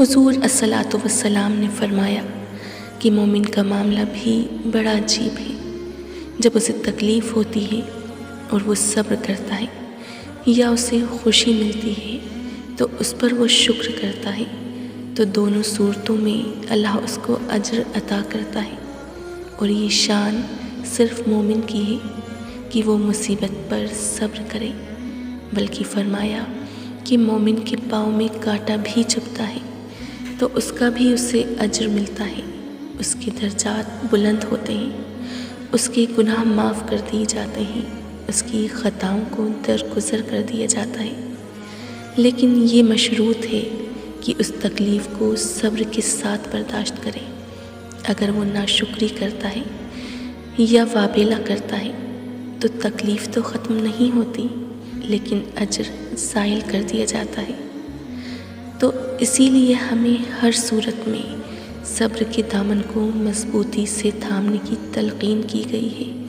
حضور الصلاۃ والسلام نے فرمایا کہ مومن کا معاملہ بھی بڑا عجیب ہے۔ جب اسے تکلیف ہوتی ہے اور وہ صبر کرتا ہے یا اسے خوشی ملتی ہے تو اس پر وہ شکر کرتا ہے تو دونوں صورتوں میں اللہ اس کو اجر عطا کرتا ہے۔ اور یہ شان صرف مومن کی ہے کہ وہ مصیبت پر صبر کرے، بلکہ فرمایا کہ مومن کے پاؤں میں کانٹا بھی چبھتا ہے تو اس کا بھی اسے اجر ملتا ہے، اس کے درجات بلند ہوتے ہیں، اس کے گناہ معاف کر دیے جاتے ہیں، اس کی خطاؤں کو درگزر کر دیا جاتا ہے۔ لیکن یہ مشروط ہے کہ اس تکلیف کو صبر کے ساتھ برداشت کرے۔ اگر وہ ناشکری کرتا ہے یا وابیلہ کرتا ہے تو تکلیف تو ختم نہیں ہوتی لیکن اجر زائل کر دیا جاتا ہے۔ تو اسی لیے ہمیں ہر صورت میں صبر کے دامن کو مضبوطی سے تھامنے کی تلقین کی گئی ہے۔